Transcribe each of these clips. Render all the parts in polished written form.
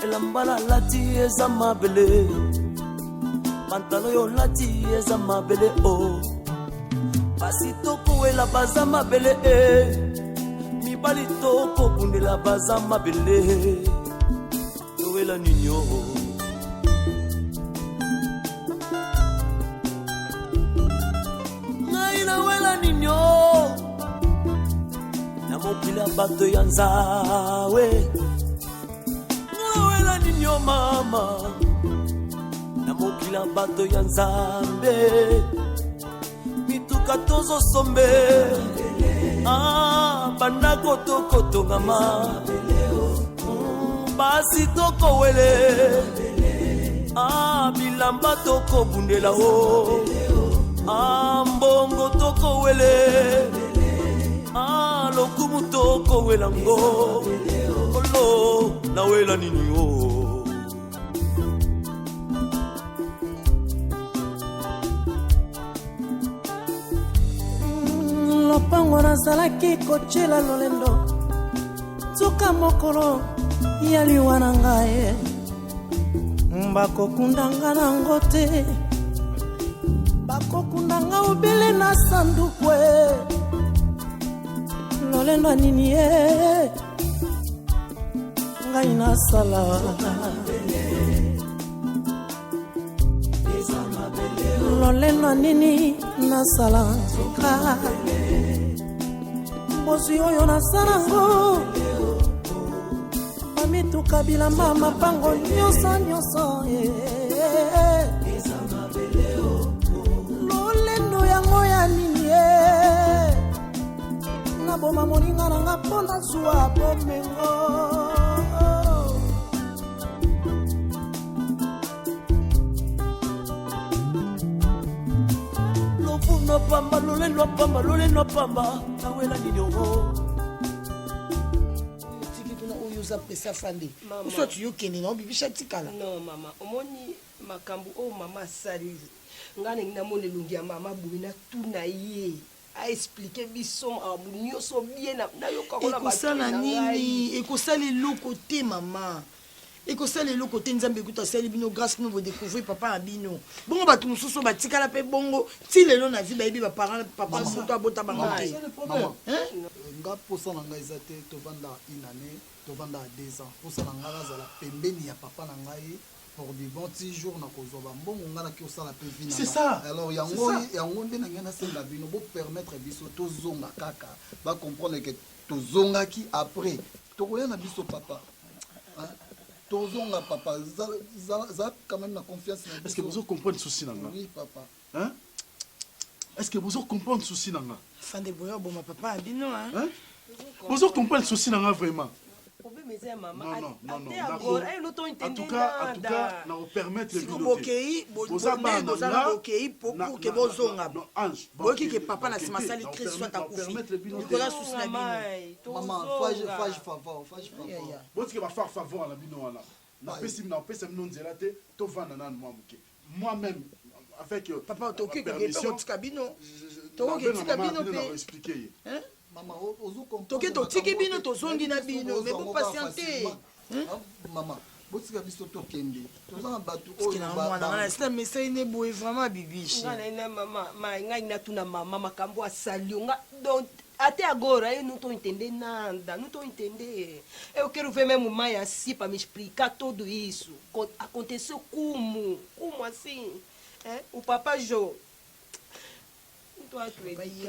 Elambala lati eza mabele, pantalo yo lati eza mabele o. Basi toko ela baza mabele mibali toko bundela baza mabele. Toela ninyo naina wela ninyo na mokila bato ya nzawe. Nawela ninyo mama na mokila bato ya nzambe. Mituka tozo sombe bandako toko tongama. Basi toko wele bilamba toko bundela o. Mbongo toko wele lokumu toko welango. Olo na wela nini o. Lopango nazalaki kochela lolendo tuka mokolo yaliwa na ngai. Bakokundanga nango te, bakokundanga obele na sandukwe. Lolendo nini ngai nasala. Lolendo nini nasala. Mbozi oyo nasalango mituka bilamba mapango nyonso lolendo yango ya nini naboma moninga nanga mponda zuwa bomengo. Lovuno pamba lolendo pamba nawela nini o. Pesa fandi uso tuyokeni na bibisha tikala. Non mama omoni makambu o mama sali ngane ngina mone lungi ya mama bubina tuna ye a expliquer biso abunyo so bien na yoka kola ba ekosala nini ekosali loko te mama ekosali loko te nzambe kuta sali bino grâce nous vous découvrir papa abino bongo batu mususu batikala pe bongo ti lelo na vie bayibi ba parents papa muto abota bango te maman nga posa na ngai ezate tovanda une année tovanda 2 ans posa na ngai azala pembeni ya papa na ngai pour du bon petit jour na kozwa mbongo ngana ki osala pe vina. C'est ça. Alors yango nde na ngana senga bino bo permettre biso tozonga kaka ba comprendre que tozonga ki après tokoya na biso papa. Tozonga papa za quand même na confiance na biso. Est-ce que vous comprenez souci nanga? Oui papa. Hein? Est-ce que vous comprenez souci nanga? Fin de boya bon ma papa abino hein? Vous comprenez souci nanga vraiment? Non. En tout cas, na vous permettre de bokei pour que bozonga. Non, Ange. Boki que papa na simasali Christ soit akufi. Nicolas souci na bino. Maman, fage favor. Boki que va faire favor na bino wana. Na pesi mino nzela te to vanda na moi muke. Moi-même avec papa toki que tika bino. Toki tika bino pe expliquer. Hein? Maman, toke totiki bino tozongi na bino mais vous patienter. Maman, botika biso tokende. Tozana batu oyo na c'est message ne boye vraiment bibiche. Ngana mama ngai na tuna mama makambo asali nga donc até agora nous tô entender nada, não tô entender. Eu quero ver mesmo mãe assim para me explicar tudo isso. Aconteceu como assim? O Papa Joe.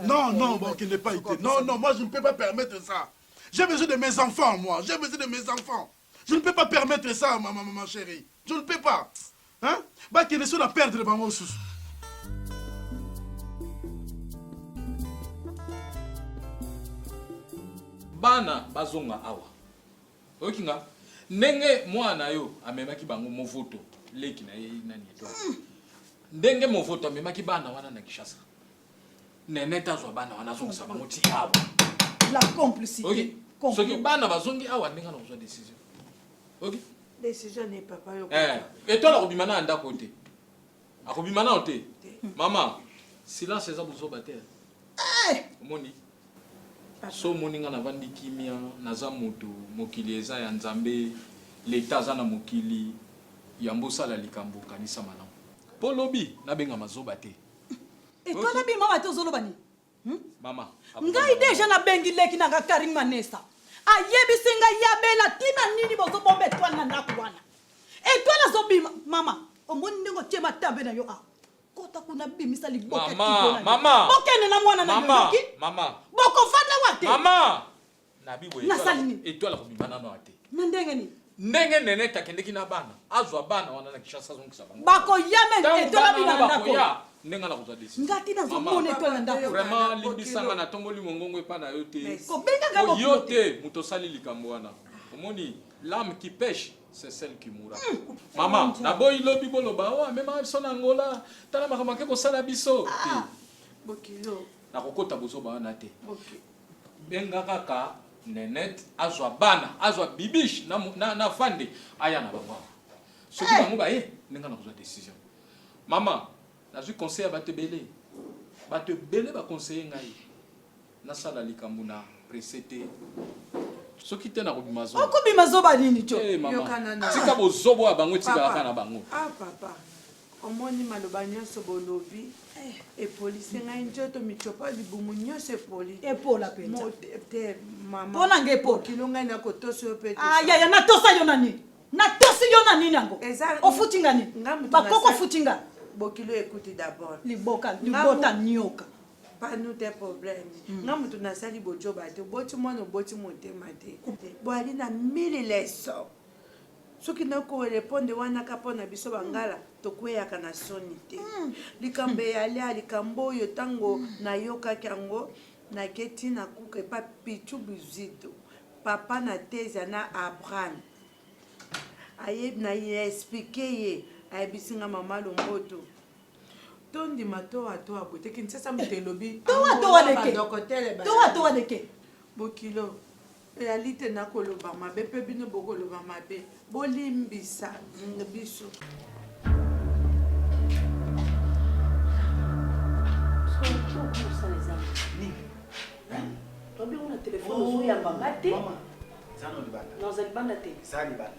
Non, bon, qui n'est pas été. Non, moi je ne peux pas permettre ça. J'ai besoin de mes enfants, moi. J'ai besoin de mes enfants. Je ne peux pas permettre ça, ma chérie. Je ne peux pas. Hein? Bah, qu'il est sur la perdre de maman sous. Bana, bazonga awa. Okinga. Nenge mwana yo amemaki bango movoto. Leki na ye nani eto. ndenge movoto amemaki bana wana na Kinshasa Nenette azwa bana wana azongisa bango ti awa la complicité soki bana bazongi awa ndenge na kozwa décision ok décision n'est papa yo et toi la kobima na ndako te akobima na te mama silence eza bozoba te omoni so moninga na vandi kimia naza moto mokili eza ya nzambe l'état aza na mokili ya mbosala likambo kanisa malamu po lobi nabenga mazoba te et toi nabi mama te ozoloba ni mama ngai deja nabengi leki na Karim Manesa ayebisi ngai yabela tina nini bozobomba etwale na ndako wana etwale azobima mama omoni ndenge otie matambe na yo a kota kuna bimisa liboka mama okende na mwana na yoki mama bokofanda wate mama nabi boye nasalini etwale kobima nano ate na ndenge ni ndenge Nenette akendeki na bana azwa bana wana na Kinshasa azongisa bango bakoyame etwale bina na ndako ndenge na kozwa décision ngati nazomona etwale na ndako vraiment limbisanga na tomboli mongongo epa na yo te kobenga ngabo yo te moto sali likambo wana omoni l'âme qui pêche c'est celle qui mourra mama naboyi lobi boloba o mema biso na ngola tala makambo ke kosala biso bokilo nakokota bozoba wana te benga kaka Nenette azwa bana azwa bibiche na fande aya na bango soki bango baye ndenge na kozwa décision mama nazwi conseil ya bato ebele baconseille ngai nasala likambo na presse te soki te nakobima zoba okobima zoba nini tyo mama tika bozobo ya bango etikaka na bango papa omoni maloba nyonso bolobi epolisi ngai nzoto mitopa libumu nyonso epoli epola penza te mama mpona nge epola kilo ngai nakotosa yo pe ayaya natosa yo na nini natosi yo na nini yango ofuti nga nini bakoko ofuti nga bokilo écoute d'abord libota nyoka pas nous tes problèmes nga mutu nasali bojoba te boti mwana oboti motema te boali na mille leso soki nakorépondre wana ka mpona biso bangala tokweyaka na soni te likambo eyali likambo oyo ntango nayokaki yango naketi nakuka epa pichu bizito papa na teza na Abraham ayebi na explike ye ayebisinga mama lomboto tondima towa boteki nsasa moto elobi towa deke bokilo eyali te nakoloba mabe mpe bino bokoloba mabe bolimbisa biso tobingo na telefone ozoyambanga te nozalibanda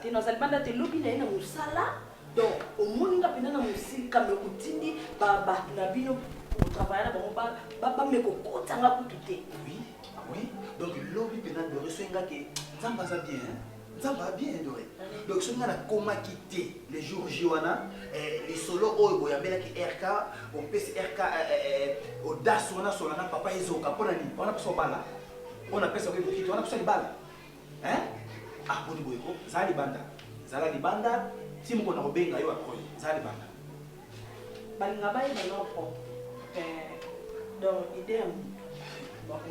te nozalibanda te lobi na ye na mosala donc omoni nga mpena na mosika me otindi bato na bino otravaille na bango bamekokotanga kutu te oui donc lobi mpena dore so engaki nzambe aza bien nzambe a bien dore donc so nga nakomaki te le jour j wana lisolo oyo boyambelaki rk opesi rk audace wana sola na papa ezoka mpona nini wana pesa obala mpona pesa okebokiti wana pesa libala aponi boyeko zala libanda si moko na kobenga yo akoyi zala libanda balinga bayeba noko donc ide ya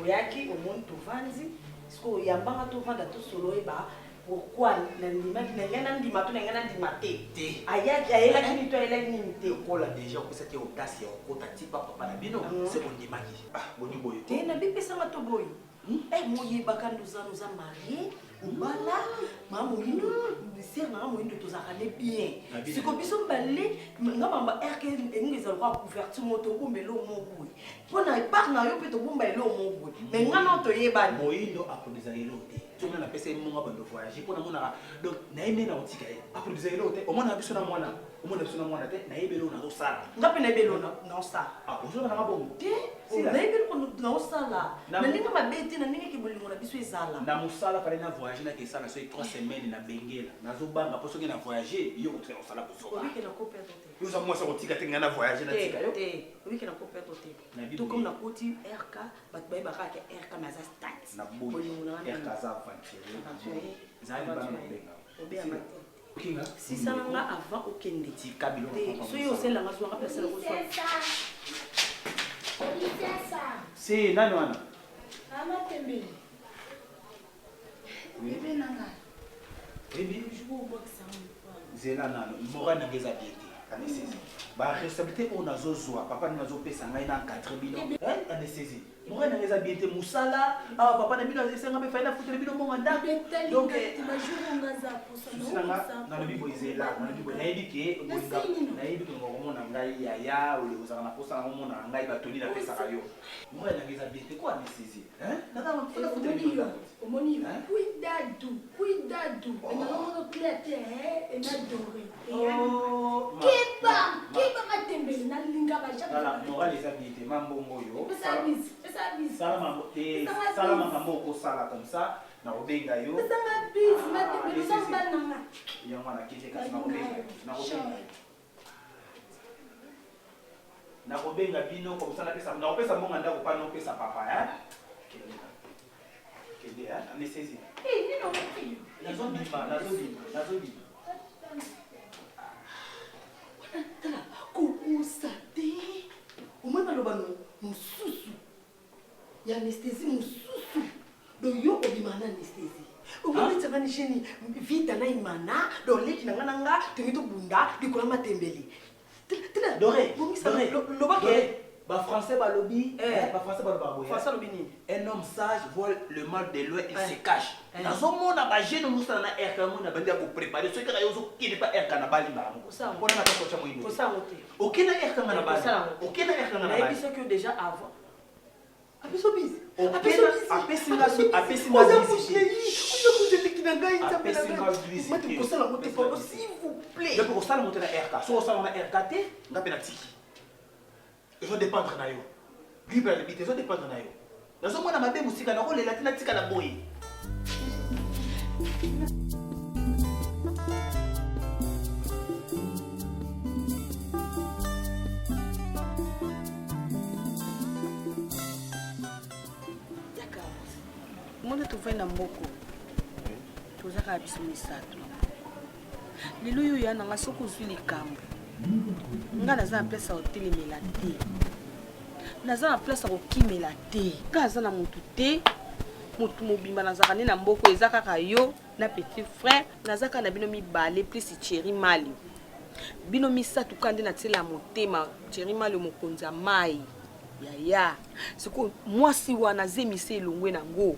oyaki omoni tovandi siko oyambanga tovanda tosolo oyeba pourquoi nangai nandima to nangai nandima te ayelaki nini to ayelaki nini te okola déjà opesaki audace ya okota tipa papa na bino se ondimaki boni boye te nabipesanga to boye moyebaka noza marie obala maa moyindo ser nanga moyindo tozalaka ne bien siko biso mbale nga mamba rk eninga ezalaka couverture mo tobomba elo mo boye mpona epart na yo mpe tobomba elo mo boye me nga na toyebani moyindo aprodisa elo te tonga napesa ye monga bando voyage mpona monaka donc nayebi na otika ye aprodisa elo te omona biso na mwana te nayebi elo nazosala nga mpe nayebi elo naosala ozoba nanga bongo te nayebi elo naosala na ndenge mabe te na ndenge bolingo na biso ezala na mosala kala na voyage nakesala so 3 semaines na bengela nazobanga mpo soki na voyage yo kotika kosala kozobayoza mwasi kotika te nga na voyage natika yo obike na koperdre te to comme nakoti rk bato bayebaka ke rk me aza stat bolingo rk aza aventurier zali bana nabenga obeyama te sisananga avant okende soki oselanga zwaka mpe asala koswa si nani wana bebe nanga zela nano mora nanga eza bien te kanesese ba responsabilité on a zozwa papa ni mazo pesa ngai na 4 bino anesthésie moi na ngeza bien te musala ah papa na bino asenga be faina futere bino mo nganda donc na le bibo izela na le bibo na yebike na yebike ngo na ngai yaya ole uzana na posa ngo na ngai batoli na pesa kayo moi na ngeza bien te ko anesthésie na na futere bino omoni cuidado na no clete e na dore Kiba matembele na linga ba jaba. Voilà, moral les habités, mambo moyo. Sala mambo sala mambo ko sala comme ça, na obenga yo. Sala bis matembele na bananga. Yo mwana kije kasi na obenga. Na obenga bino comme ça na pesa mbonga ndako pa no pesa papa hein. Kende hein, anesthésie. Nino. Nazo bima. Tala kukusa te omoi baloba mosusu ya anesthésie mosusu do yo obima na anesthésie omoi tsangani sheni vita na imana do leki nanga nanga tengito bunda dikola matembele tala Doré loba ke ba français ba lobby ba français ba loba français lobby ni un homme sage voit le mal de loin et se cache nazo mona ba jeune musala na RK mona bandi ya ko préparer so kaka yozo kile pa RK na bali ba mo pona na ko cha moyindo ça moté okena RK na bali okena RK na bali mais que déjà avant abisobis apesinga s'il vous plaît je peux kosala moté na RK so sala na RK te ngape na tiki ezo dépendre na yo libre ya libité ezo dépendre na yo nazomona mabe musika na kolela tina tika na boye monde tofai na mboko tozaka biso misato lelo oyo ya nanga soki ozwi likambo nga naza na place ya kotelemela te naza na place ya kokimela te nga aza na motu te motu mobimba nazaka nde na mboko eza kaka yo na petit frère naza kaka na bino mibale plus Thierry Malio bino misato ka nde natiela motema Thierry Malio mokonzi ya mai yaya siko mwasi wana zemise elongwe nango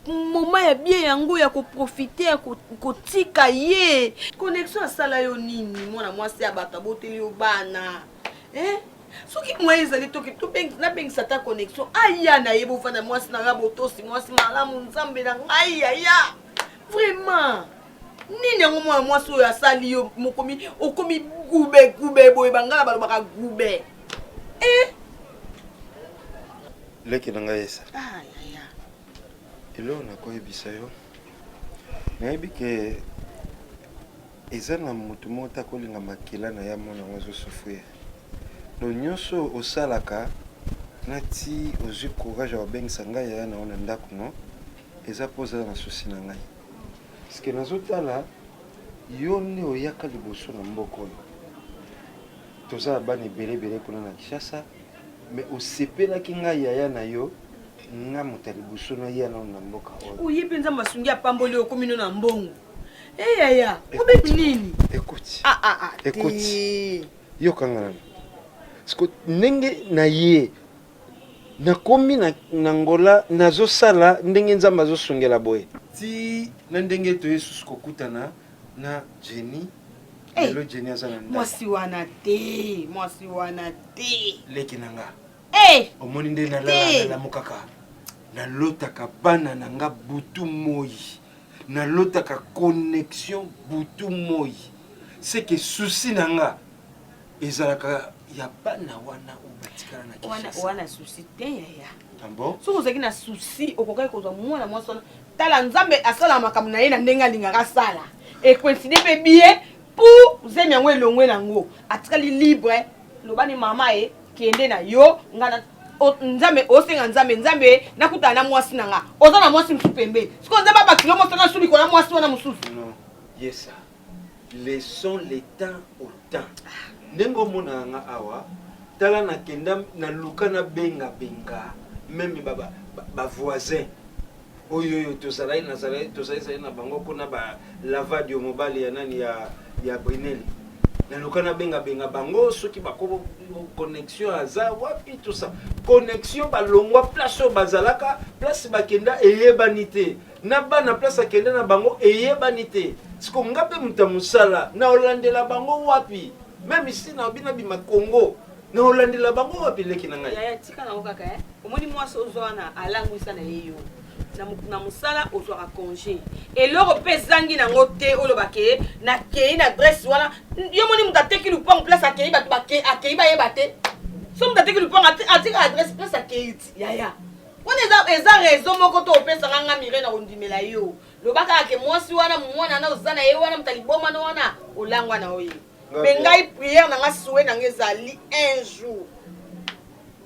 moma ya bien yango ya koprofite ya kotika ye connexion asala yo nini mwana mwasi ya bato aboteli yo bana soki mwa ezali toki nabengisa ta connexion aya na ye bofanda mwasi na nga botosi mwasi malamu nzambe na ngai yaya vraiment nini yango mwana mwasi oyo asali yo okomi gube boye bangala balobaka gube leki na ngai esa elo nakoyebisa yo nayebi ke eza na motu moko takolinga makila na ya mwana ngo azosufrir no nyonso osalaka nati ozwi courage ya kobengisa ngai yaya na yo na ndako no eza mpo ozala na susi na ngai parceke nazotala yo nde oyaka liboso na mboka oyo toza na bana ebele kuna na Kinshasa mais osepelaki ngai yaya na yo nga moto ya liboso na ye na mboka oyo oye mpenza masungi apamboli okomino na mbongo yaya obebi nini ekuti yokanga nano siko ndenge na ye nakomi na ngola nazosala ndenge nzambe azosungela boye ti na ndenge toye susu kokutana na Jenny lelo Jenny aza na ndako mwasi wana te leki na nga omoni nde nalala mokaka nalotaka bana na nga butu moi nalotaka connexion butu moi seke susi na nga ezalaka ya bana wana obatikala na Kinshasa wana susi te yaya bon soki ozalaki na susi okokaki kozwa mwana mwasi wana tala nzambe asala makambo na ye na ndenge alingaka asala ekoincide mpe bie pour zemi yango elongwe nango atikali libre lobani mama ye kende na yo ngana nzambe osenga nzambe nakutana na mwasi nanga oza na mwasi mosusu pembeni siko nzambe abakilo mosana su likolo ya mwasi wana mosusu yesa laissons le temps au temps ndenge omona nga awa tala nakenda naluka na benga meme bavoisin oyo tozalaki na bango kuna balavadi mobali ya nani ya Brunel naluka nabenga bango soki bako connexion aza wapi tout ça connexion balongwa place oyo bazalaka place bakenda eyebani te na bana place akenda na bango eyebani te siko nga mpe moto ya mosala na olandela bango wapi même ici na bina bima Congo na olandela bango wapi leki na ngai yaya tika nango kaka omoni mwasi ozwa wana alangwisa na ye yo na mosala ozwaka congé eloko mpe ezangi nango te olobake nakei na adresse wana yo moni moto ateki lupango place akei bato akei bayeba te so moto ateki lupango atika adresse place akei ti yaya wana eza raison moko to opesanga nga mire na kondimela yo lobaka ake mwasi wana mwana na oza na ye wana moto alibomana wana olangwa na oye mpe ngai priere nanga souwe nanga ezali un jour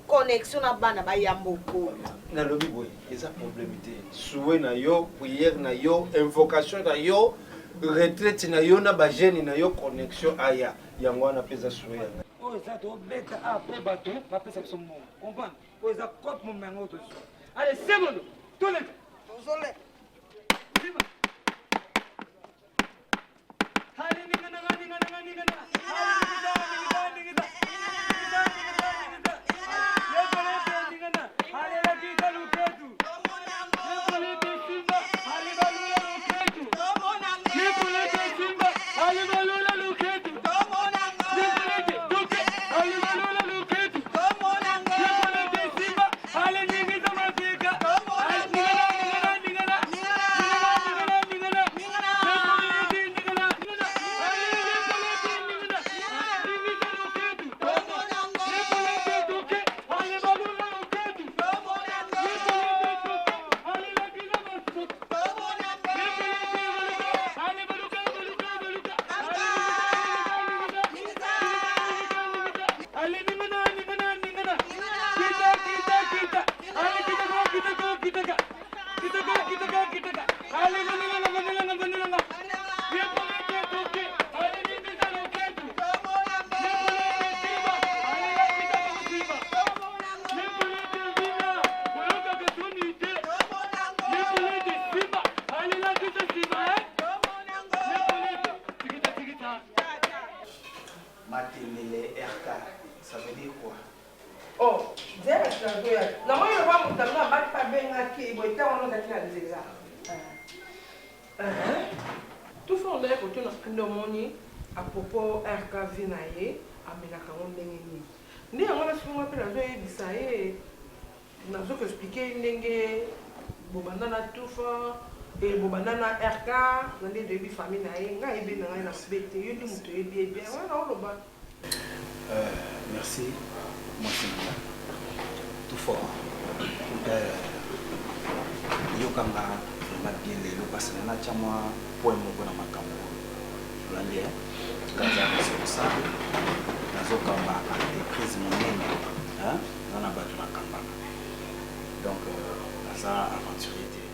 connexion na bana bayamba okola nalobi boye eza problème te souwe na yo prière na yo invocation na yo retraite na yo na bagene na yo connexion aya yango wana mpe eza souwe yanga oyo eza tobeta apres bato bapesa biso mbongo comprendre oyo eza cope momengo oyo tozwa ale semondo toleka tozoleka Matemele RK, ça veut dire quoi? Oh, direct na goya. Na moi le ba mutamna ba pa benga ki bo ita wana ngati na dizeza. Tout fond de ko tuna skindo moni à propos RK vinaye amena ka ngombe ngini. Ndi ngona sifunga pe na zo yebisa ye. Na zo ko expliquer ndenge bobanda na tufa et bobanda na RK na ndi de bi famille na ye nga ebe na na bete yo ndi muto ebi ebi wana oloba. Merci. Moi, c'est tout fort. Yokanga bien les parce que na chamwa point moko na makambo. Landia kaza responsable na zokamba entreprise monene hein na batu na kamba. Donc ça aventurier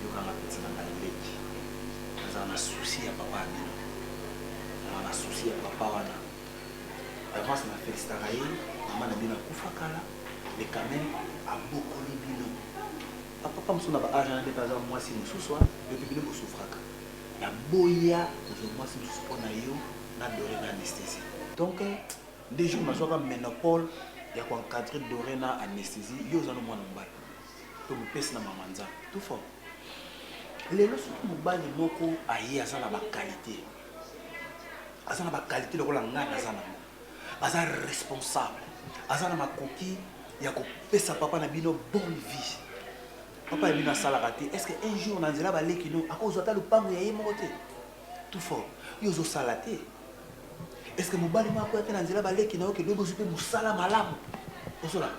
yokanga petit na ileki. Ça na souci ya papa bino. Na souci ya papa wana. Avant ça m'a fait staraye, maman na bina kufakala, mais quand même a beaucoup de bino. Papa me sonne à agent de bazar moi si nous soir, depuis bino souffraka. La boya, moi si nous souffrons na yo, na doré na anesthésie. Donc des jours ma soeur ménopole, il y a quoi encadré doré na anesthésie, yo za no mwana mbala. To me pèse na mamanza, tout fort. Les leçons que mbala moko ayi asa na ba qualité. Asa na ba qualité lokola ngana asa na aza responsable aza na makoki ya kopesa papa na bino bonne vie papa ya bino asalaka te est ce que un jour na nzela baleki no akozwa ata lupango ya ye moko te tout fort yo ozosala te est ce que mobali moko ape na nzela baleki na yo ke lobi ozwi mpe mosala malamu ozola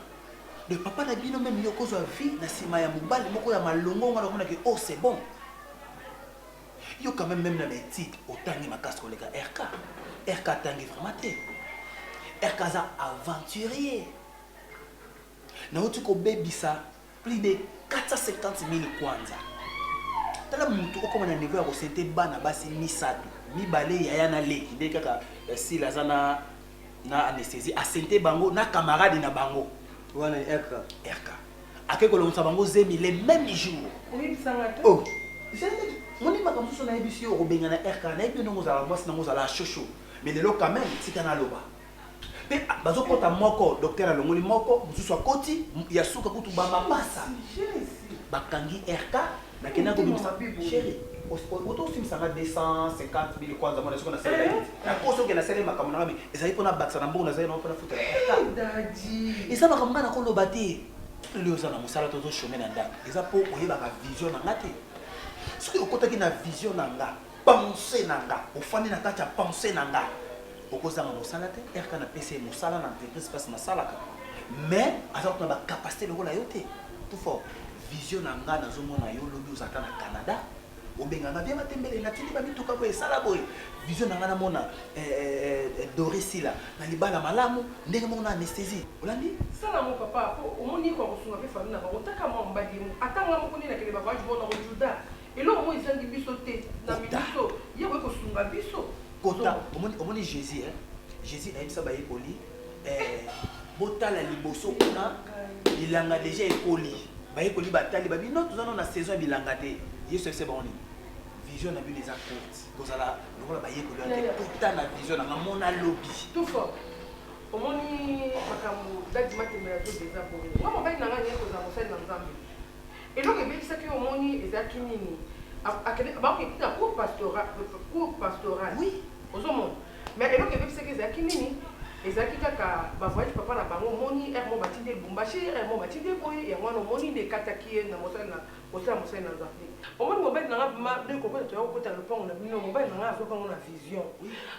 de papa na bino meme yo kozwa vie na nsima ya mobali moko ya malongo nga nakomona ke oh c'est bon yo quand même na baétide otangi makasi koleka RK atangi vraiment te RKaza aventurier. Nous avons bébisa plus de 450 000 kwanza. Tala mutu okoma na niveau ya kosente bana basi misatu. Mibale yaya na leki. Ndeka ka si lazana na anesthésie asente bango na camarade na bango. Wana RK. Akeko lo mutsa bango zemi les mêmes jours. Oui, ça va. Oh. Moni makamsuso na ebisi yo obenga na RK na ebi no ngozala mwasi na ngozala shosho. mais lelo quand même tika na loba pe bazokota moko docteur alongoli moko mosusu akoti ya suka kutu bamapasa bakangi RK nakenda kobimisa chéri otosimsanga 250 000 kwanza mwana soko nasala nakoso ke nasala makambo nanga ezali mpona bakisa na mbongo nazali mpona futela eza makambo nga nakoloba te lelo oza na mosala tozoshome na ndako eza mpo oyebaka vision na nga te soki okotaki na vision na nga pense na nga ofandi na kati ya pense na nga okozanga mosala te RK na pese mosala na entreprise place nasalaka mais aza kuna bacapacité lokola yo te tout fort vision na nga nazomona yo lobi ozalaka na Canada obenganga bien matembele natindi bamituka boye esala boye vision na nga namona doresila na libala malamu ndenge moko na anesthésie olandi sala mo papa po omoni ko kosunga pe famille na bango taka mo mbali mo atanga mo koni na kele baba bona ko juda elo mo izangi biso te na biso ye ko kosunga biso kota omoni Jésus hein Jésus ayebisa bayekoli botala liboso kuna bilanga déjà ekoli bayekoli batali babi non tozana na saison bilanga te yesu c'est bon vision na bi les accords kozala lokola bayekoli ate kota na vision na mona lobby tout fort omoni makambo dadi matemela zo déjà pour moi mobali na ngani ko za mosali na nzambe eloko ebebisa ki omoni ezaki nini akende bakokita cour pastoral oui ozomona mais eloko ebebisa ki ezalaki nini ezalaki kaka bavoyage papa na bango omoni mo batindi ebumbashi mo batindi boye yango wana omoni nde ekataki ye na mosali na nzambe omoni mobali na nga bima nde kokota toya kokota lopango na bino mobali na nga azokango na vision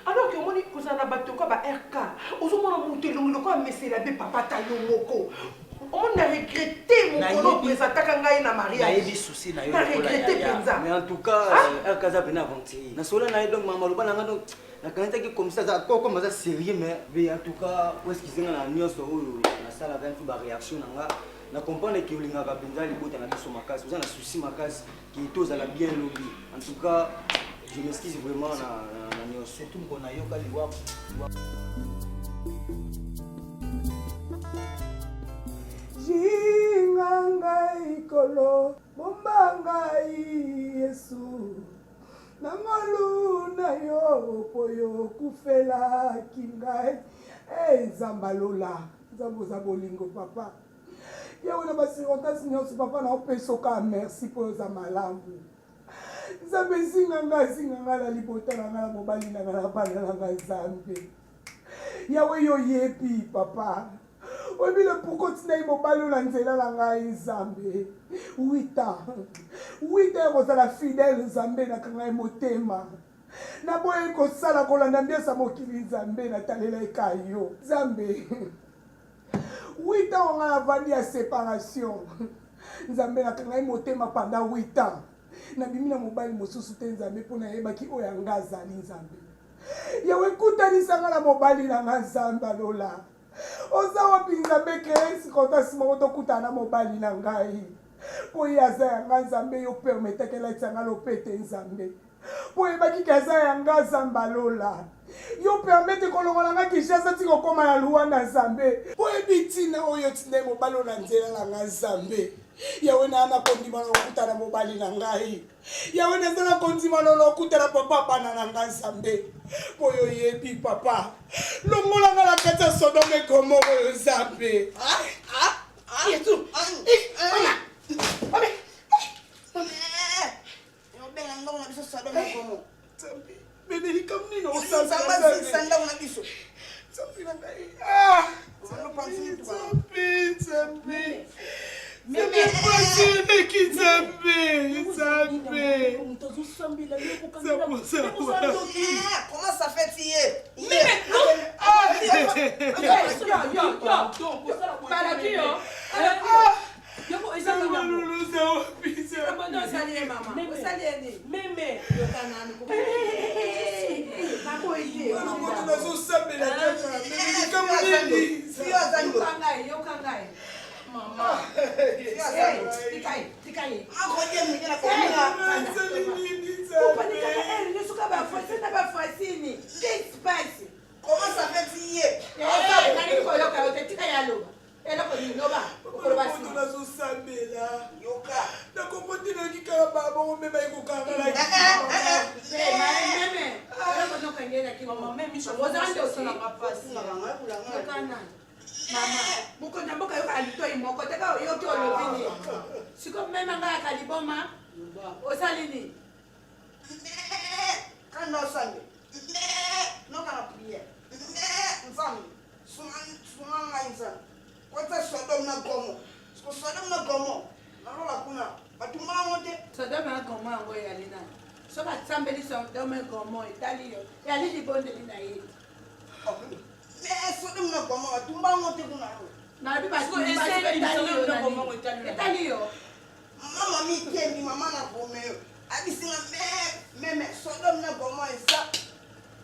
alors ke omoni kozala na bato kwa ba RK ozomona moto elongi lokola mesela be papa tayo moko omoni na regrette mokolo opresentaka ngai na mariage souci na yo na regrette penza mais en tout cas RK aza pena aventurier nasola na ye donc maloba na nga donc nakanitaki comme ça comme aza sérieux mais en tout cas oeskizenga na nyonso oyo nasalaka mpe baréaction na nga na comprendre ke olingaka mpenza libota na biso makasi oza na souci makasi ke tozala bien lobi en tout cas je m'excuse vraiment na nyonso surtout mpona yoka liwa jinga ngai kolo bomba ngai yesu nangolu na yo poyo kufelaki ngai nzamba lola nzambe oza bolingo papa yawe na basirotasi nyonso papa na opesoka merci mpo oza malamu nzambe ezinga ngai na libota na ngai na mobali na ngai na bana na ngai nzambe yawe yo yebi papa oyebile pourko ntina ye mobali oyo na nzela na ngai nzambe 8 ans ekozala fidele nzambe nakanga ye motema naboye kosala kolanda mbiasa mokili nzambe natalela eka yo nzambe 8 ans onga navandi ya séparation nzambe nakanga ye motema pendant 8 ans nabimi na mobali mosusu te nzambe mpo nayebaki oyo anga azali nzambe yawe ekutanisanga na mobali na nga nzambe alola oza wapi nzambe keresi kontasi moko tokutana na mobali na ngai po ye aza yanga nzambe yo permetaki elatisanga lopete nzambe po yebaki ke aza yanga nzambe alola yo permete kolongola nga kishasa ti kokóma na luwanda nzambe po yebi ntina oyo tinda ye mobali oyo na nzela na nga nzambe yawe na ana kondima na okutana mobali na ngai yawe naza na kondima na okutana papa bana na nga nzambe po yo yebi papa longola nga na kati ya sodome gomora oyo nzambe yesu obenga ndongo na biso sodome gomo nzambe beneli kam nini osandango na biso nzambe na ngai nzambe Comment ça fait tirer? Mama. Tikai. Comment ça fait tirer? sangela ki Maman, même je mama mukonda mboka yo kalito imoko teka yo ki olobini siko mema nga kaliboma osalini Quand on s'en non, on a prié. Une femme, souvent, quand ça soit dans la gomme, ce que soit dans la gomme, alors la kuna, pas tout le monde. So dome na gomo ngo yali na so ba tsambeli so dome gomo itali yo yali libonde lina yi Mais so dans la gomme, tout le monde est kuna. na bi ba ko itali yo Maman mi tieni maman na gomme. Abisinga mais so dans la gomme ça.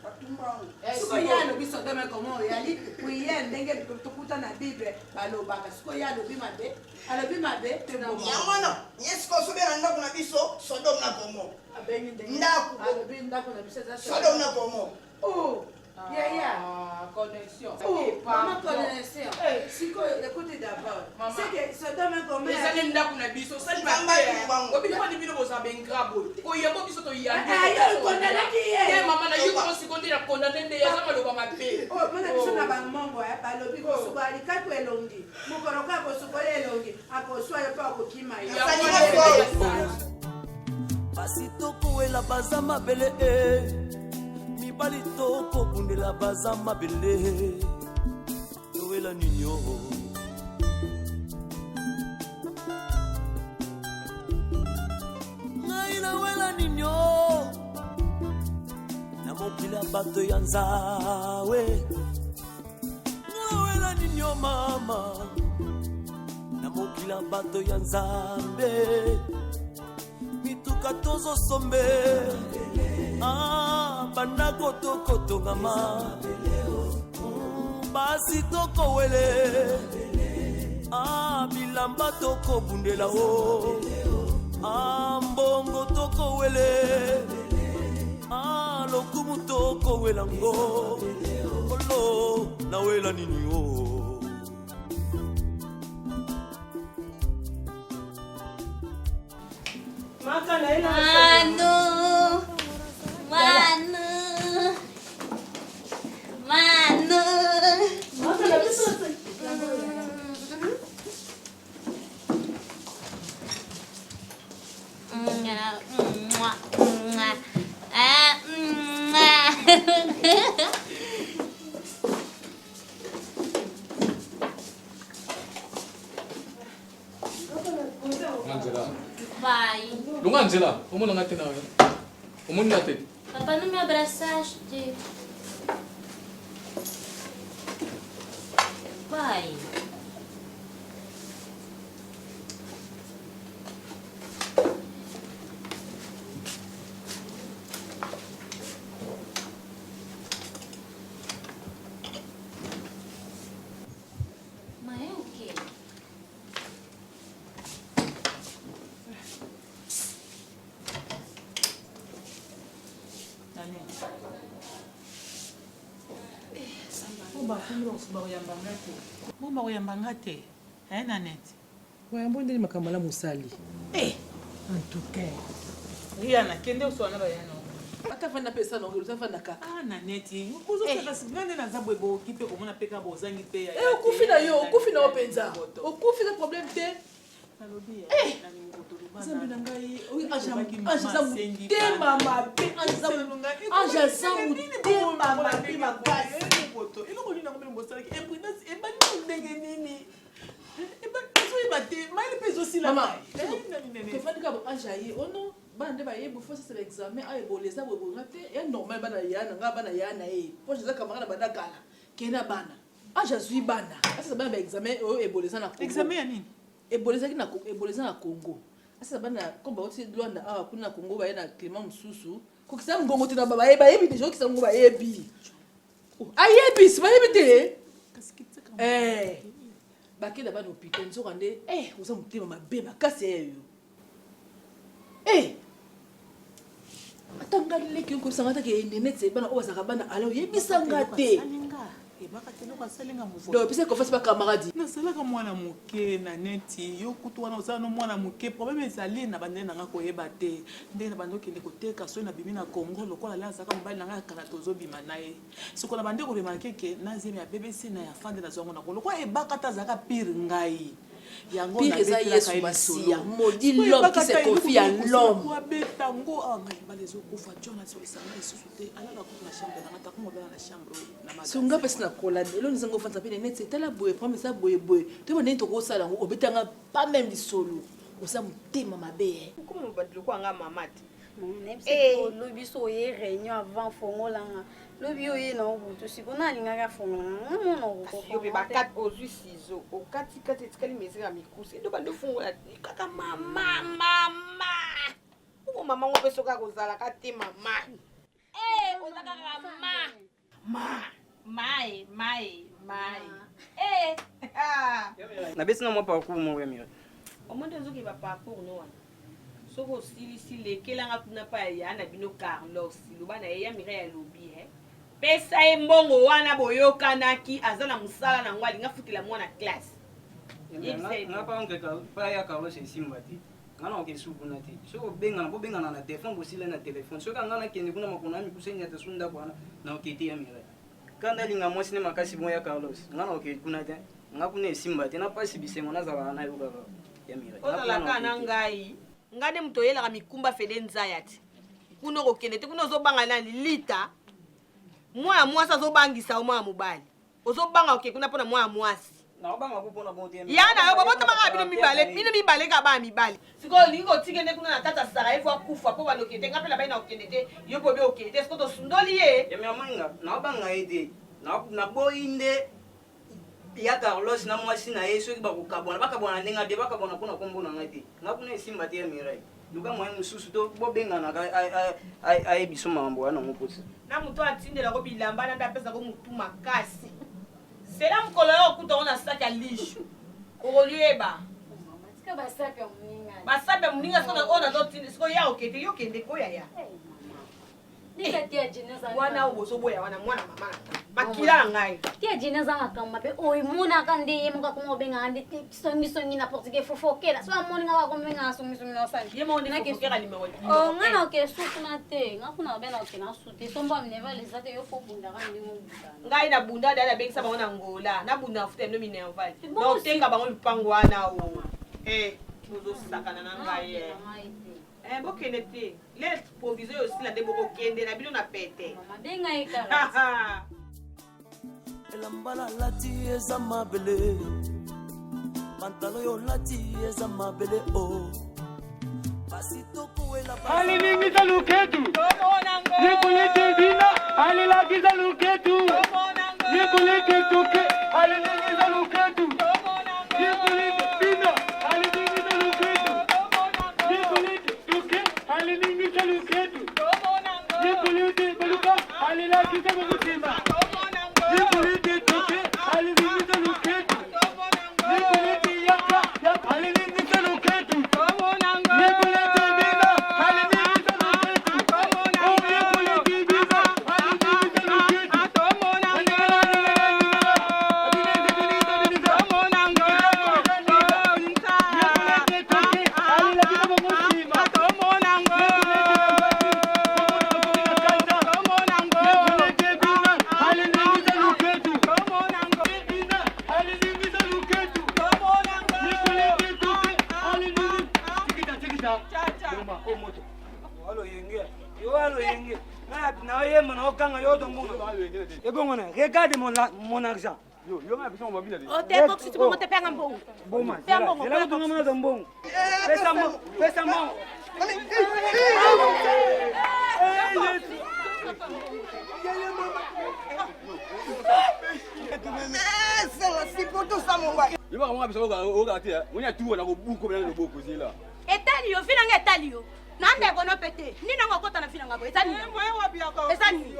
Pas tout le monde. siko yalo bi so dome gomo yali kuye ndenge tukuta na bible balobaka siko yalo bi mabe alobi mabe Yamana, yesko so be anda kuna biso so dans la gomme. abengi ndenge Ndaku. alobi ndako na biso za So dans la gomme. oh connexion. Maman connaissait. Siko, écoutez d'abord. C'est que ce domaine commun. Les années n'a qu'on a vu ça, ça je m'appelle. Au milieu du bureau, vous avez un grabo. Au yabo, vous êtes au yabo. Aïe, condamné qui est. Maman, la yo commence à compter la condamnée de Yazama de Bamapé. Oh, mon ami, na bango, balobi ko subali katu elongi. Mukoroka ko subali elongi. Ako soya pa ko kima. Basi toko ela baza mabele mibali toko bundela baza mabele toela ninyo ngai na wela ninyo na mokila bato ya nzawe ngai na wela ninyo mama na mokila bato ya nzambe mituka tozosombe bandako tokotongama basi tokowele bilamba tokobundela o mbongo tokowele lokumu tokowelango olo nawela nini o Vai. Lunga Angela, como não ngate na? Como não ngate? Papa, não me abraçaste. Vai. Mas é o quê? Bomba oyambanga te. Nanette. Wayambo ndeli makambo la musali. En tout cas. Riana, kende uswana bayano. Atafanda pesa nonge utafanda ka. Nanette. Ukuzo fika sibande na zabwe bo kipe komona peka bozangi pe ya. Ukufi na yo, ukufi na openza. Ukufi na problem te. Nalobi nani mukotolo Zambi na ngai. Anja za mutema mabe. Anja za mutema mabe makasi. Eloko nini ngombe mbosala ki imprudence ebani ndenge nini? Ebani so ebate, mali peso sila. Mama, kefandika bo anja yi ono bande ba yebu fosa c'est l'examen ay boleza bo ngate ya normal bana yana nga bana yana poche za kamara bana kala kena bana anja zui bana asa bana ba examen o eboleza na Congo. Examen ya nini? Eboleza na Congo. Asa bana komba oti Luanda awa kuna Congo ba yana Clément Msusu ko kisa ngongo tena baba yebi dejo kisa ngongo ba yebi. Ayebi si ba yebi te. Bakela bana hôpital nzo kande uza mutema mabe makasi yeyo. Atanga leki ko sangata ke internet se bana o saka bana ala yebisanga te. ebaka te eloko asalinga movo donc epesa confiance bacamaradi nasalaka mwana moke na neti yo kutu wana osala no mwana moke problème ezali na bandele nanga koyeba te ndenge na bandi okende koteka soki nabimi na congo lokola le azalaka mobali nanga kala tozobima na ye soko na bandi koremarke ke nazemi ya bbc na ya fande na zwango na ko lokola ebaka te azalaka pire ngai yango pire eza yesu masiya maudit l'homme qui se confie à l'homme abetango ngai mbala ezokufa jona solisanga lisusu te alaka kutu na chambre nanga takongobela na chambre na songa mpesi na kola elo nizanga ofanza mpe neneti etala boye prome eza boyeboye toyeba ndenge tokosala yango obetanga pas même lisolo oza motema mabe koma mobandi loko anga mama te lobi so oye réunion avant fongolanga lobi oye na obutu siko nalingaka fongolanga yobe bakati ozwi sizo okatikati etikali mesire ya mikusi edo bande ofungola kaka mama uko mama ngo mpe soki akozalaka te mama oza kaka nabesi na mwa parcours moko ya mire omonde ozokeba parcours no wana soki osilisi lekelanga kuna mpa ya na bino Carlos loba na ye ya mire ya lobi pesa ye mbongo wana boyokanaki aza na mosala nango alinga futela mwana classe nga pa onkeka pa ya Carlos esimba te nga na okesu kuna te soki bobengana na telefone bosila na telefone soki anga nakende kuna makona ya mikusa enyata so ndako wana na okete ya mire kanda alinga mwasi ne makasi bon ya Carlos nga na okete kuna te nga kuna esimba te na pasi bisengo nazalaka na yo kaka ya mire ozalaka na ngai nga nde moto oyelaka mikumba fede nzaya te kuna okokende te kuna ozobanga na lilita mwana mwasi azobangisa mwana mobali ozobanga oke kuna mpona mwana mwasi yana yo bobotomaka bino mibale ka bana mibale sikoyo olingi kotikende kuna na tata sara efo akufa mpo bana okende nga mpe nabai na okende te yo bobe okende te siko tosundoli ye yamiamoinga naobanga ye te naboyi nde ya Carlos na mwasi na ye soki bakokabwana bakabwana ndenge abie bakabwana mpona kombo na ngai te nga kuna esimba te ya mirai luka moye mosusu to bobenganaka ayebiso makambo wana moposa na moto atindelako bilamba na nde apesako motu makasi sela mokolo yo okuta ngo na saki ya lishu okolieba basape ya moninga oyo nazotindi siko ya okende yo okende koyaya wana obozoboya wana mwana mama makila na ngai tia jina za makamba pe oimonaka nde ye moka kuma obengaka nde songisongi na portugais fofokela so amoninga wakombengaka songisongi na osali ye mondefofokela nimero nga na oke sutuna te nga kuna obena oke na sute sombo aminevale eza te yo fo bundaka ndenge obundana ngai na bunda dada abengisa bango na ngola na bunda afuta bino minerval na otenga bango lupango wana o bozosakana na ngai bokende te le provision osila nde bokokende na bino na pete elamba nalati eza mabele pantalo yo lati eza mabele o basi tokoela alilingisa luketu nikulite bina alilakisa luketu nikulite tuke alilingisa luketu nikulite bina alilingisa luketu nikulite tuke alilingisa luketu nikulite baluka alilakisa kukutima nikulite tuke alilingisa luketu nikulite yaka alilingisa luketu nikulite bina alilingisa luketu nikulite bina alilingisa luketu Regarde mon argent. Oh, t'es bon, si tu peux monter faire un bon. Bon, man. C'est là que tu m'as un bon. Fais ça, fais ça, mon. Etali yo fina ngetali yo. Nande kono pete. Nina ngokota na fina ngabo. Etani. Etani.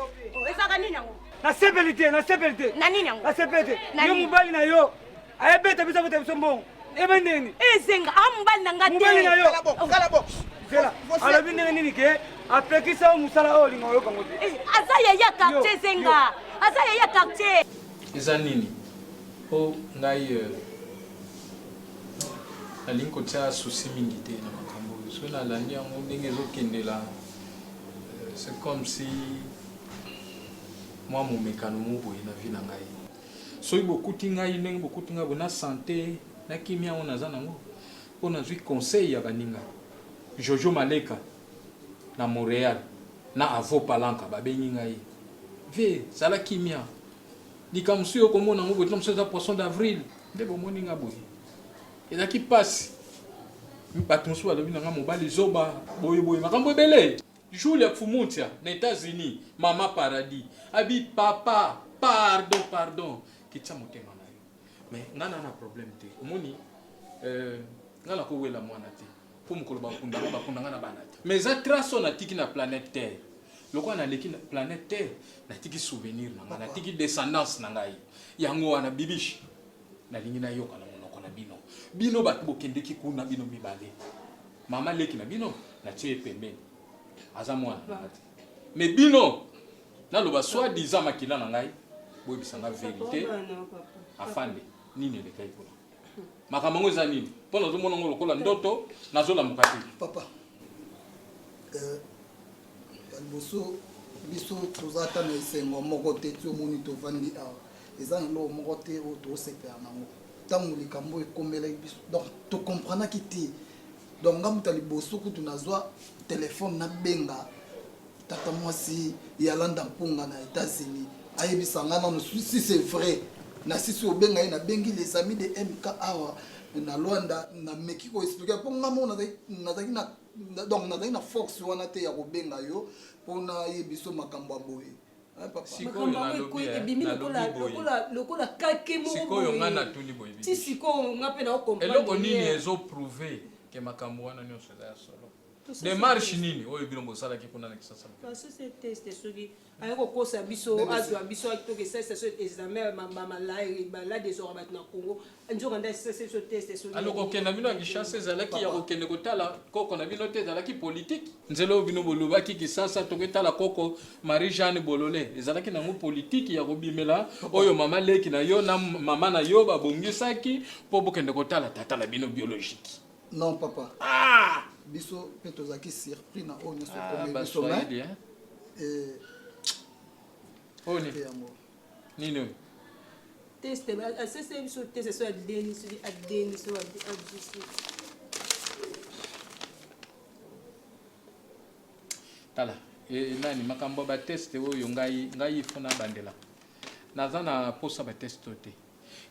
Esaka nini ngo? Na sebelite, na sebelite. Na nini ngo? Na sebelite. Yo mubali na yo. Ayebeta bisa kote bisombongo. Ebe nini? Ezenga amubali na ngate. Mubali na yo. Kala bo. Zela. Ala bindenge nini ke? Apekisa musala o linga yo kangote. Azaya ya quartier zenga. Azaya ya quartier. eza nini po ngai nalingi kotia susi mingi te na makambo oyo soki nalandi yango ndenge ezokendela c'est comme si mwa momekano mo boye na vi na ngai soki bokuti ngai ndenge bokuti ngai boye na santé na kimia oyo naza nango mpo nazwi conseil ya baninga Jojo Maleka na Montréal na Avo Palanka babengi ngai ve zala kimia likambo mosusu okomona yango boye mosusu eza poisson d'avril nde bomoni nga boye ezalaki pasi bato mosusu balobi na nga mobali zoba boyeboye makambo ebele Julia Fumutia na États-Unis mama paradis abi papa pardon kitya motema na yo mais nga na problème te omoni nga na kowela mwana te po mokolo bakundanga na bana te mais eza trace oyo natiki na planète terre lokola naleki na planète terre natiki souvenir na ngai natiki descendance na ngai yango wana bibishi nalingi nayoka na monoko na bino bato bokendeki kuna bino mibale mama leki na bino natie pembeni aza mwana mais bino naloba soit disant makila na ngai boyebisa nga vérité afande nini elekai kuna makambo ngo eza nini mpo nazomona ngo lokola ndoto nazolamuka te papa liboso biso toza ata na esengo moko te ti omoni tovandi awa eza na eloko moko te oyo tosepela nango ntango likambo ekombelaki biso donc tocomprendaki te donc nga moto ya liboso kutu nazwa telefone nabenga tata mwasi yalanda mpunga na États-Unis ayebisa nga nano si c'est vrai na sisi obenga ye nabengi les amis de MK awa na Luanda na meki koexplike mpo nga mo nazalaki na force wana te ya kobenga yo mpona yebiso makambo ya boye lokola kake sikoyo nga natuni boye ti sikoyo nga mpe na okomprendre eloko nini ezoprouve ke makambo wana nyonso eza ya solo démarche nini oyo bino bosalaki kuna na Kisasa teste soki aye kokosa biso azwa biso toke sese so examen malai desora bato na Congo nzoka nda sese so teste soki alors kokenda bino ya Kinshasa ezalaki ya kokende kotala koko na bino te ezalaki politique nzela oyo bino bolobaki Kisasa toketala koko Marie Jeanne Bololé ezalaki nango politique ya kobimela oyo mama leki na yo na mama na yo babongisaki mpo bokende kotala tata na bino biologique non papa biso mpe tozalaki surpris na oyo nyonso biso nini oyo teste asese biso teste so adeni so adisi tala nani makambo bateste oyo ngai ifuna bandela naza na posa bateste te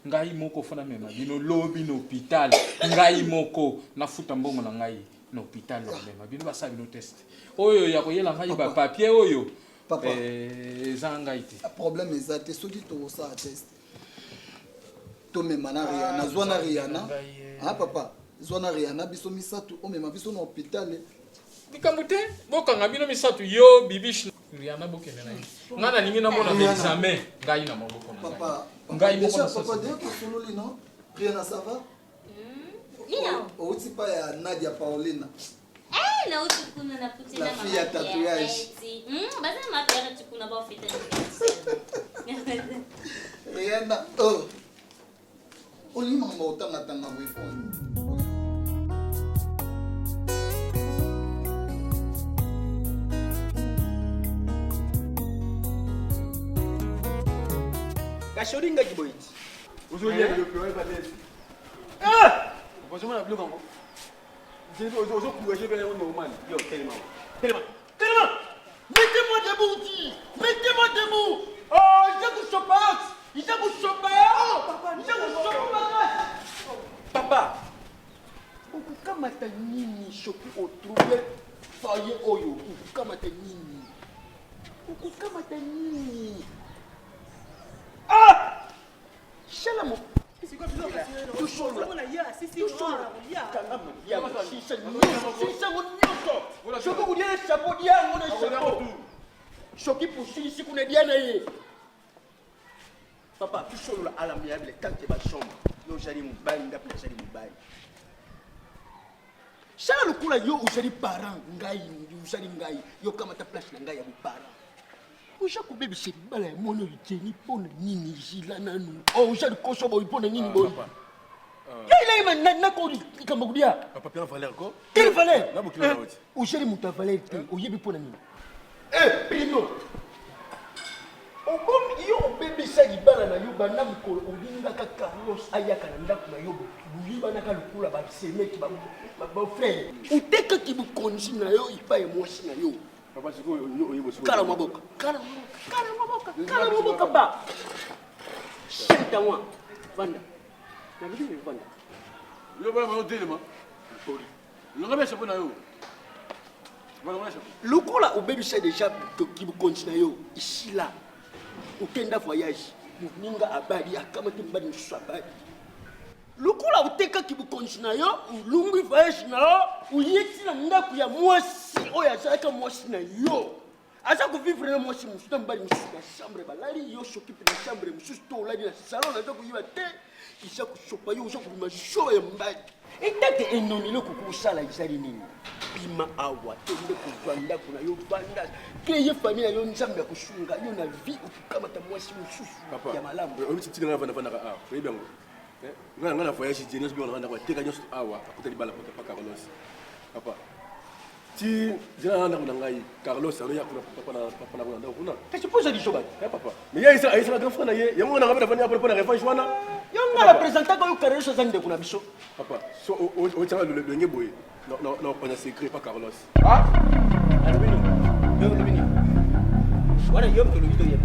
ngai moko fona mema bino lobi na hôpital ngai moko nafuta mbongo na ngai na hôpital ya mema bino basala bino test oyo ya koyela ngai ba papier oyo eza ngai te problème eza te soki tokosala test tomema na Rihanna nazwa na Rihanna papa zwa na Rihanna biso misatu omema biso na hôpital likambo te bokanga bino misatu yo bibish Rihanna bokende na ye nga nalingi namona na examen ngai na maboko na ngai moko na papa de kosololi non Rihanna ça va outi pa ya Nadia Paulina na uti kuna na putina la fille à tatouage baza ma père tu kuna ba fete Rihanna olima ngotanga tanga boyfriend kashoringa kiboiti uzolia biloko oyo batesi bonjour na biloko ngo ozo kuwaje bene normal yo telema mettez-moi debout dit mettez-moi debout oh il t'a vous papa ukukamata nini shoki otrouble faye oyo ukukamata nini Shalom. C'est quoi papa, tu sors à l'amiable quand tu vas chambre. Yo jali mubali ndapo jali mubali. Shala lukula yo ujali parent ngai, ujali ngai. Yo kama ta place na ngai ya parent. oza kobebisa libala ya mwana oyo jeni mpo na nini zila nanu oza likoso boyi mpo na nini boyi yailai nakolikambo kulia papa pia valeur ko quelle valeur ozali moto ya valeur te oyebi mpo na nini pino obomi yo obebisa libala na yo banda mokolo olingaka carlos ayaka na ndako na yo boyibanaka lokola basemeki bafrere otekaki bokonzi na yo ipa ya mwasi na yo kala maboka ba senta mwa vanda na bibi vanda yo ba mo telema longa besa pona yo lokola obebisa deja bokonzi na yo isila okenda voyage moninga abali akamati mbali mosusu abali lokola otekaki bokonzi na yo olungwi voyage na yo oyeti na ndako ya mwasi oyo azalaka mwasi na yo aza kovivre na mwasi mosusu na mbali mosusu na chambre balali yo soki mpe na chambre mosusu to olali na salon naza koyiba te eza kosopa yo oza kobima show ya mbali etete enoni eloko kosala ezali nini bima awa tende kozwa ndako na yo vanda kreye famille na yo nzambe ya kosunga yo na vie okokamata mwasi mosusu ya malamu omitikanga vandavandaka awa oyebi yango nga na voyage je nyonso bionga ndako ateka nyonso awa akuta libala pa Carlos papa ti zina ndako na ngai Carlos alo ya kuna kuna ndako kuna kasi poza lisoba papa mais ya isa grand frère na ye yango na ngabela fanya pour na revanche wana yonga la présenter ko Carlos za ndeko na biso papa so o tanga le ngé boye non on a secret pas Carlos alubini wana yom to lubito yem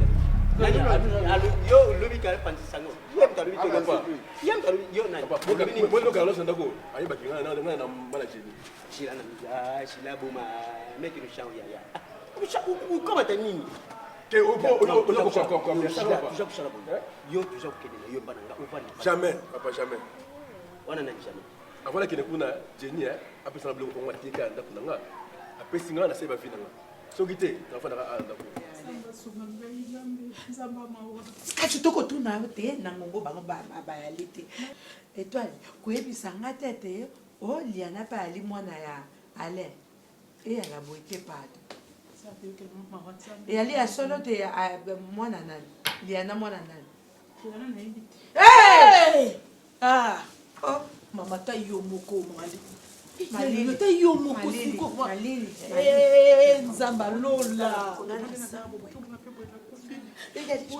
yo lubi ka panti sango yem to lubito yem to yo na mo Carlos ndako ayi bakinga na mbala chini shila na shila buma meki no shao ya ukoma ta nini ke jamais papa jamais wana na jamais avant que kuna Jenny après ça bloc on va tika ndako nanga après singa na seba fina soki te na fana ndako kasi tokotuna yo te na ngongo bango bayali te etoile koyebisanga te te oliana mpe ali mwana ya ale eyala boye te pado eyali ya solo te mwana nani liana mwana nani mama ta yo moko mali ta yo moko siko nzamba lola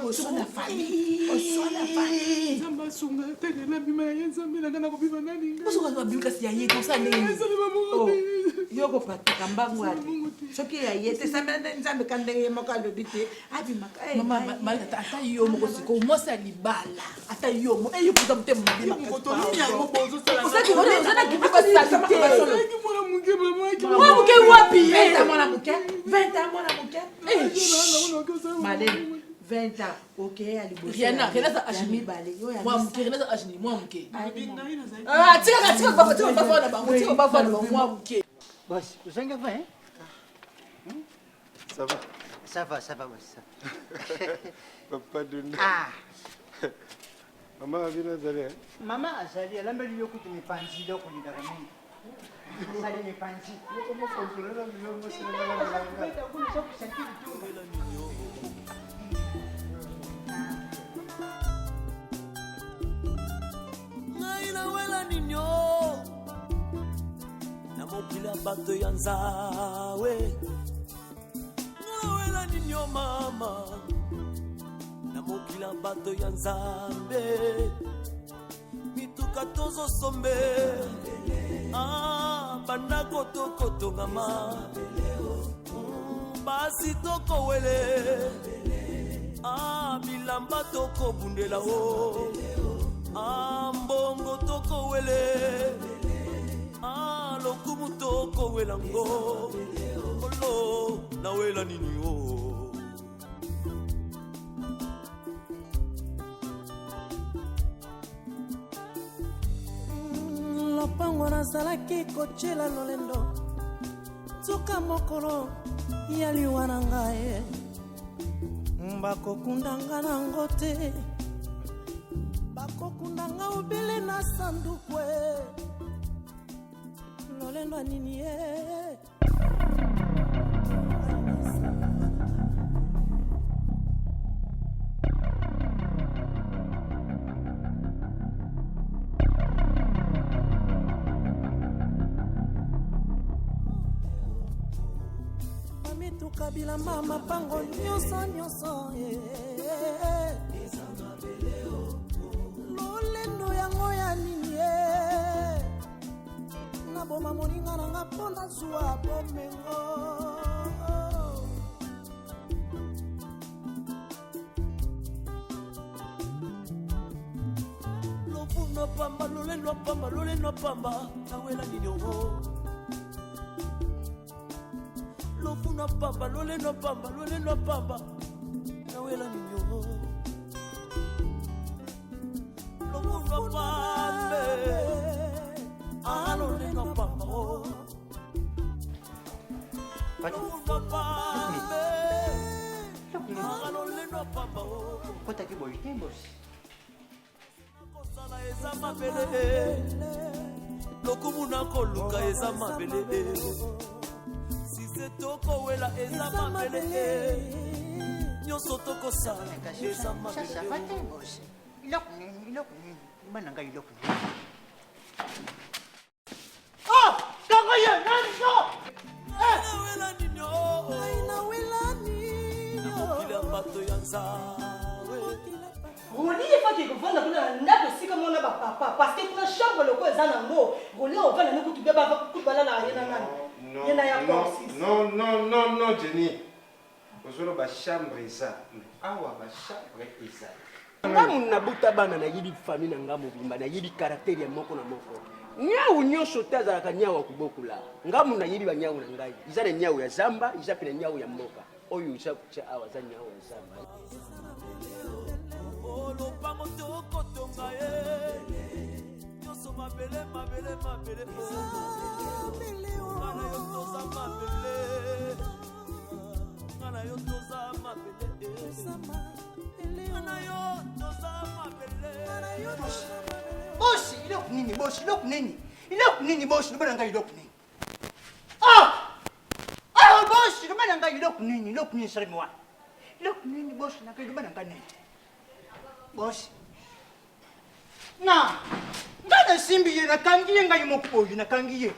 osona famille nzamba sunga telela bima ya nzambe nanga na kobiba nani osoka babimi kasi ya ye tosa ndenge yo kopataka mbangu ati soki ya ye te nzambe ka ndenge ye moko alobi te abimaka ata yo moko siko mwasi ya libala ata yo mo eyo kuza motema mobimakaozana kibuka salite mwana moke wapi mwana moke 20 ans mwana moke malene 20 ans okeye ya liboso Rihanna za ajini bale yo ya mwamuke Rihanna za ajini mwamuke tika bafana na bango tika bafana na mwamuke boss usenge va hein ça va boss papa Dunda maman vina zale mama azali alambeli yo kuti mipanzi do kulinda kami sali mipanzi kama kontrola milongo sina nawela ninyo na mokili ya bato ya nzawe nawela ninyo mama na mokili ya bato ya nzambe mituka tozosombe bandako tokotongama basi tokowele bilamba tokobundela o mbongo tokowele lokumu tokowela ngo olo nawela nini o lopango nazalaki kotyela lolendo nzoka mokolo ya liwa na ngai bakokundanga nango te bakokundanga obele na sanduku lolendo anini ye mituka bilamba mapango nyonso lolendo yango ya nini naboma moninga nanga mpo nazwa bomengo lofuna pamba lolendo pamba nawela nini oho lofuna pamba lolendo pamba nawela nini oho lofuna pambe lolendo pamba oho lofuna pambe lolendo pamba oho Kota ki boy tembos. kosala eza mabele lokumu na koluka eza mabele size tokowela eza mabele nyonso tokosala eza mabele Ilok nini bana ngai ilok nini kanga ye nanso nawela nino nawela nini namokila bato ya nzawe roli efaki kovanda kuna ndako esika mona bapapa parceke kuna chambre loko eza nango roli ovanda ne kutu bia balala ye na nani ye na ya non Jenny ozoloba chambre eza awa bachambre eza ngamu nabuta bana nayebi famille na nga mobimba nayebi karaktere ya moko na moko nyau nyonso te azalaka nyau ya kobokula ngamu nayebi banyau na ngai eza na nyau ya zamba eza mpe na nyau ya mboka oyo eza kutya awa aza nyau ya zamba lopango tokotonga ye nyonso mabele ngana yo toza mabele ngana yo toza mabele ngana yo toza mabele bosi ilok nini bosi lobana ngai ilok nini bosi lobana ngai ilok nini salimi wana ilok nini bosi na ngai lobana ngai nini bosi na ngai nasimbi ye nakangi ye ngai moko oyo nakangi ye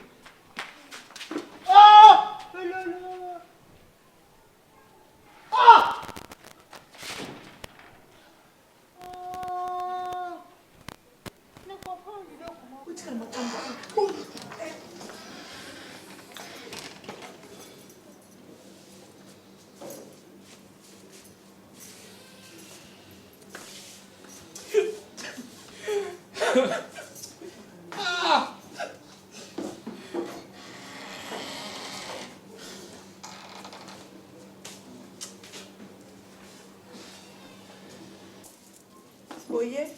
Oye.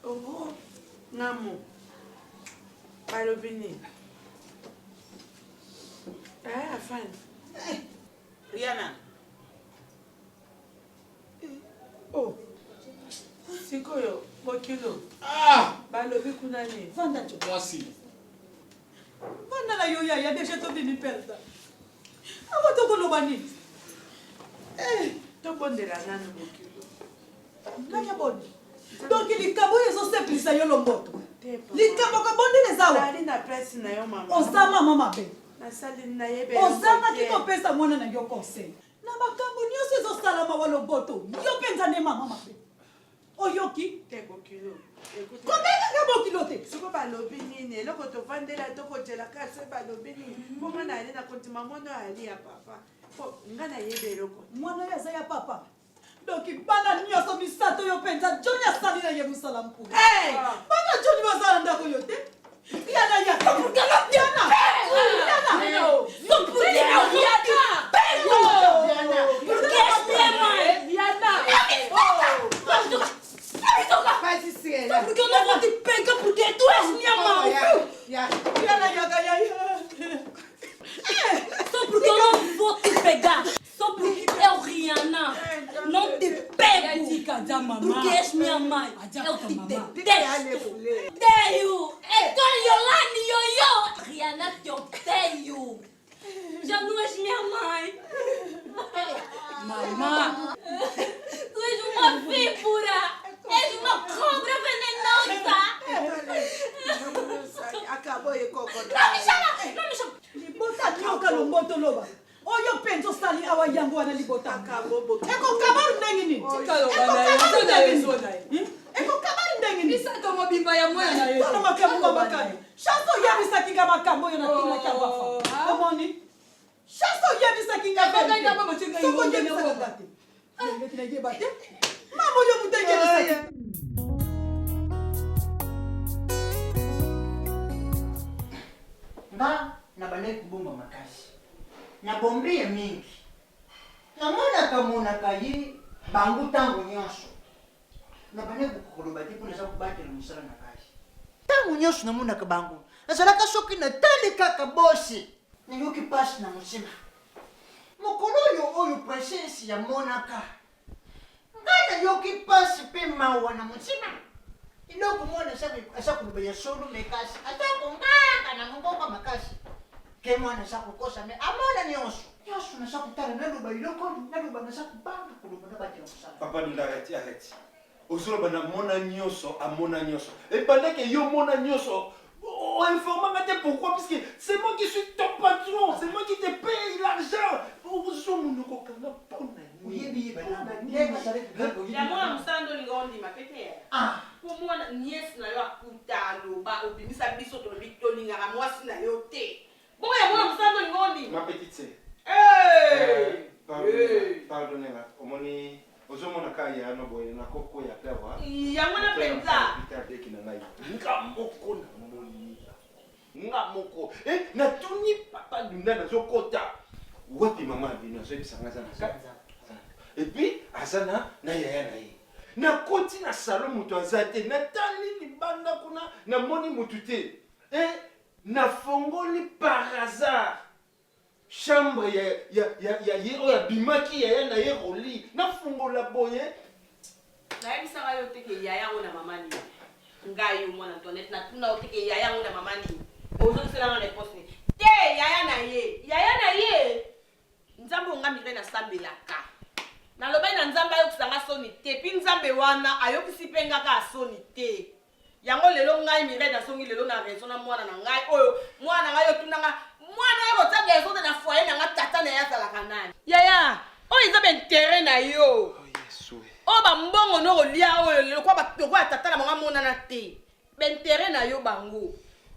Oh, Namu. Balobini. Afan. Rihanna. Oh. Sikoyo, Mokilo. Balobi kunani. Vanda jo. Voici. Vanda na yo ya déjà to bini perda. Aba to ko lobani. To bondela nanu Mokilo. Nanya boni. Donc likabo yezo simplisa yo lomboto. Likabo ka bondele zawa. Nali na place na yo mama. Osama mama be. Nasali na yebe. Osama kiko pesa mwana na yo conseil. Na makambo nyonso ezo salama wa lomboto. Yo penza ne mama mabe. Oyoki teko kilo. Komeka ngabo kilo te. Siko balobi nini eloko tovandela tokotela kasi balobi nini mbongo na ali na kontima mono ali ya papa po nga na yebe eloko mwana yaza ya papa donc bana nyonso misato yo penza joni asali na ye musala mpulu bana joni bazala ndako yo te yana ya kapurgala yana Porque eu não vou te pegar porque tu és minha mãe. Só porque eu não vou te pegar. Só porque eu, Rihanna, não te pego. Porque és minha mãe. Eu te detesto. Odeio. Então, Yolani, yo. Rihanna, te odeio. Já não és minha mãe. Mamãe. Tu és uma víbora. És uma cobra venenosa. libota ekokabari ndenge nini ekokabari ndenge nini isaka mobimba ya mwana na ye wana makambo makani chanso oyebisaki nga makambo oyo natinaki abafa omoni chanso oyebisaki nga soko oyebisaka te ndenge nayeba te mama oyo moto oyebisaki nga nabandaki kobomba makasi nabombi ye mingi namonaka ye bango ntango nyonso nabandaki koloba te mpo naza kobatela mosala na kasi ntango nyonso namonaka bango nazalaka soki natali kaka bosi nayoki mpasi na mosima mokolo oyo presence ya monaka ngai nayoki mpasi mpe mawa na mosima eloko mwana aza koloba ya solo mekasi ata konganga na mongoko makasi ke mwana aza kokosa me amona nyonso naza kotala naloba eloko naloba naza kobanga koloba na batela mosala papa Dunda arrête ozoloba na mona nyonso amona nyonso epandeke yo mona nyonso informanga te pourquoi puisque c'est moi qui suis ton patron c'est moi qui te paye l'argent ozomonoko kanga mpona yamona mosala ndo olinga ondima pete po mwana niesi na yo akuta aloba obimisa biso tolobi tolingaka mwasi na yo te bongo yamona mosala ndo olinga ondima ma petite pardonnez-la omoni ozomona ka ya no boye na koko ya pewa yango na penza bitadeki na ngai nga moko na moni nga moko natuni papa Dunda nazokota wapi mama bino azoyebisanga aza na epuis aza na yaya na ye nakoti na salon moto aza te natali libanda kuna namoni motu te nafongoli par hasard chambre ya ye oyo abimaki yaya na ye roli nafungola boye nayebisaka yo teke yaya ngo na mama nini ngai yo mwana Antoinette natuna yo teke yaya ngo na mama nini ozokiselanga réponse ni te yaya na ye nzambe onga mire nasambelaka nalobai na nzambe ayokisanga soni te mpi nzambe wana ayokisi mpe ngaka asoni te yango lelo ngai mire nasongi lelo na raison na mwana na ngai oyo mwana na ngai otunanga mwana ye kotaga ezote na foye na nga tata na ye azalaka nani yaya oyo eza baintere na yo oyo bambongo nokolia oyo lokwa ya tata na bango amonana te baintere na yo bango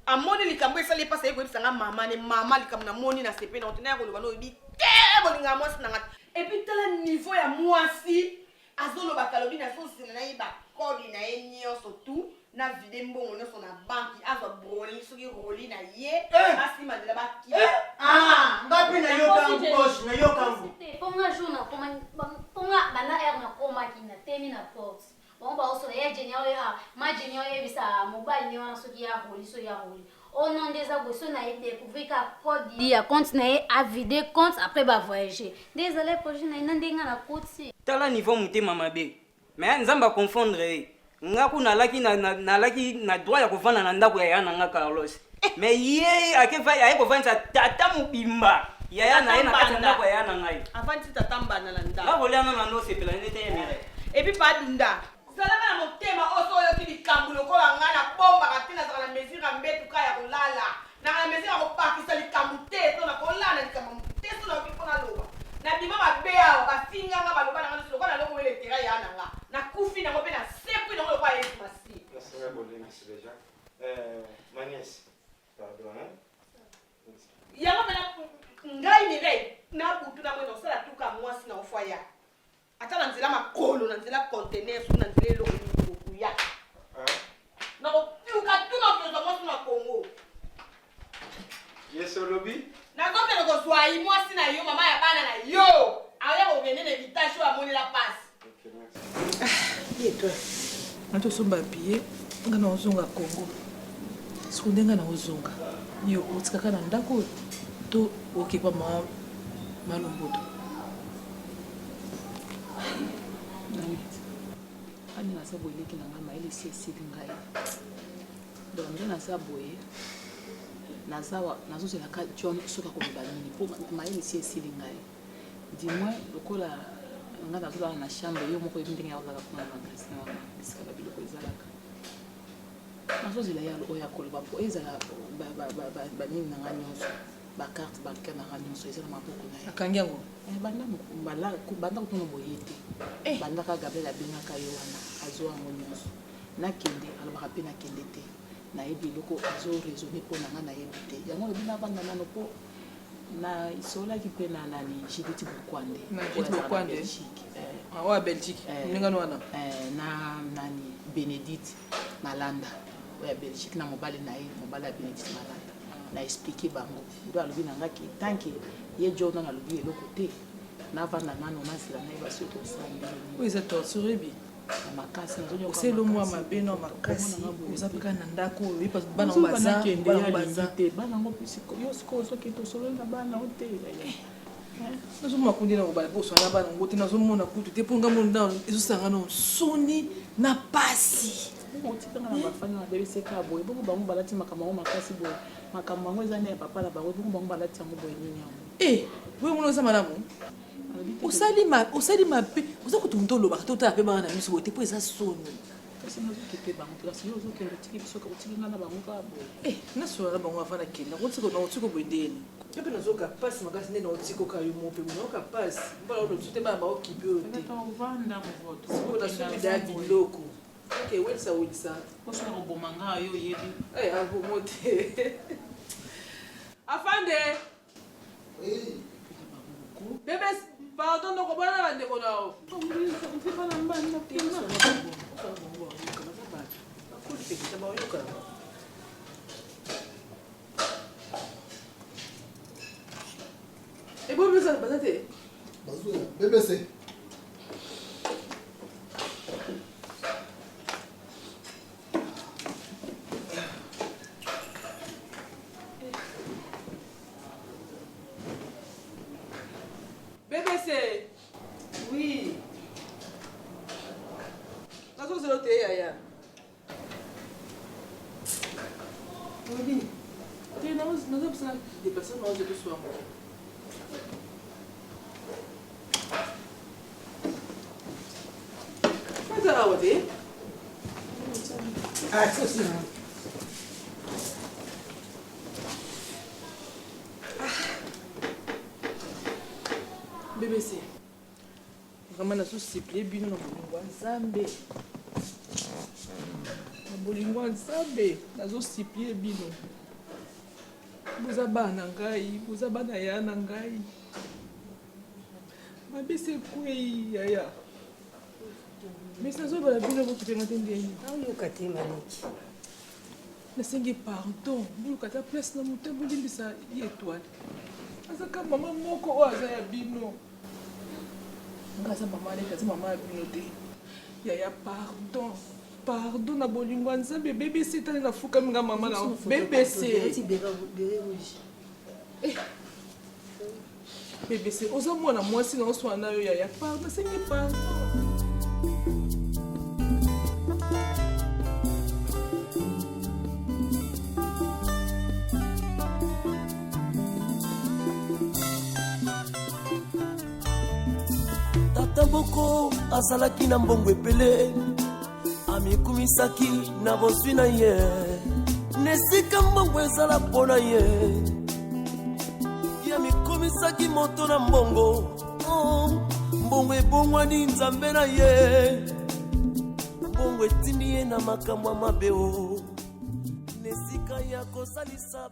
amoni likambo esali epasa ye koyebisanga mama ne mama likambo namoni na sepe na otena ya koloba noyebi te bolinga mwasi na nga epuis tala niveau ya mwasi azolobaka lobi nasosina na ye bakodi na ye nyonso tu na vide mbongo nyonso na banki azwa broli soki roli na ye asima nzela baki ngapi nayokangu bosi nayokangu ponga jour ponga bana air nakomaki natemi na porte bango baosola ya jeni oyo ma jeni oyebisa mobali ne wana soki ya roli so ya roli ono nde eza boye so na ye découvrir ka code ya compte na ye avide compte après bavoyager nde ezala projet na ye na ndenge na koti tala niveau motema mabe mais nzambe aconfondre ye nga ku nalaki na droit ya kovanda na ndako ya yaya na nga Carlos mais ye aye kovandisa tata mobimba yaya na ye na kati ya ndako ya yaya na ngai avandisi tata mbanda na ndako bakolianga na ndo osepela nete ye mere epuis Padunda zalaka na motema oso oyoki likambo lokola ngai nabombaka te nazala na mesure ya mbetuka ya kolala naka na mesure ya kopakisa likambo te to na kolala likambo te so nayoki mpo naloba nabima mabe awa bafinganga baloba na nga nyonso lokola naloko wele tera ya na nga nakufi nango mpe nasekwi nango lokola yesu masi yango mpena ngai nire nabutu na mwena osala tuka mwasi na ofaya ata na nzela makolo na nzela contener su na nzela eloko kokuya nakopiuka tuna okozwa mwasi na Congo yeso lobi nazokende kozwa yi mwasi na yo mama ya bana na yo aoya kokende na evitage oyo amonela pasi yetwa natosomba bie nga na ozonga Congo siku ndenga na ozonga yo otikaka na ndako to okepa malomboto ani naza boye leki na ngai mayele esi esili ngai donc nde naza boye nazozelaka john soki akoloba nini mpo mayele esi esili ngai dimoi lokola ngai nazolala na chambre yo moko yebi ndenge yakozalaka kuna na magasin wana esika babiloko ezalaka nazozela ye oyo akoloba mpo ezala banini na ngai nyonso carte bancaire na radio so eza na maboko na ye akangi yango banda kotuna boye te bandaka Gabriel abengaka ye wana azwa yango nyonso nakende alobaka mpe nakende te nayebi eloko azoraisonne mpo na nga nayebi te yango lobi navanda nano mpo na isolaki mpe na nani Judith Bukwande oya Belgique ndengani wana na nani Bénédicte Malanda oya Belgique na mobali na ye mobali ya Bénédicte Malanda na expliqué bango ndo alobi na ngaki tanke ye Jordan alobi eloko te navanda nano nazila na ye basi oyo tosala oyo eza torture bi makasi oselo mwa mabe no makasi oza mpe kaka na ndako oyo bana banango yo sikoyo soki tosolola na bana o te nazomona kundi na kobala mpo oswana bana ngo te nazomona kutu te mpo nga mona ezosanga na soni na pasi otikanga na bafani na bebeseka boye bongo bango balati makambo yango makasi boye makambo yango eza nde ya papa na bango bongo bango balati yango boye nini yango boye mona oza malamu osali mabe oza kutu moto olobaka te otala mpe banga na miso boye te mpo eza soni kasi nazokepe bango te kasi yo ozokende otiki biso otikinga na bango kaka boye nasola na bango afana kenda naotiko boye ndeni yo mpe nazoyoka pasi makasi nde naotikoka yo mo mpe nayoka pasi mbala olobiso te bana baokipe oyo te nasomida ya biloko welisa osala koboma nga yo oyebi abomo te afande bebe pardon ndoko bana bandeko nao ebobisa baza te BBC oui nazozela te yaya obi te nazobisa des personnes naozeluswango azala awa te BBC vraiment nazosiplie bino na bolingo ya nzambe na bolingo ya nzambe nazosiplie bino boza bana na ngai boza bana ya na ngai mabisi ekwei yaya mesi nazobala bino bokipenga te ndeni aoyoka te maniki nasengi pardon boluka ta place na moto bolimbisa ye étoile azaka mama moko oyo aza ya bino nga aza mama aleki aza mama ya bino te yaya pardon na bolingo ya nzambe BBC tani nafukami nga mama na BBC oza mwana mwasi na oswana na yo yaya pardon nasengi pardon moko azalaki na mbongo epele amikumisaki na bozwi na ye nesika mbongo ezala mpo na ye yamikomisaki moto na mbongo mbongo ebongwani nzambe na ye mbongo etindi ye na makambo ya mabe nesika ya kosalisa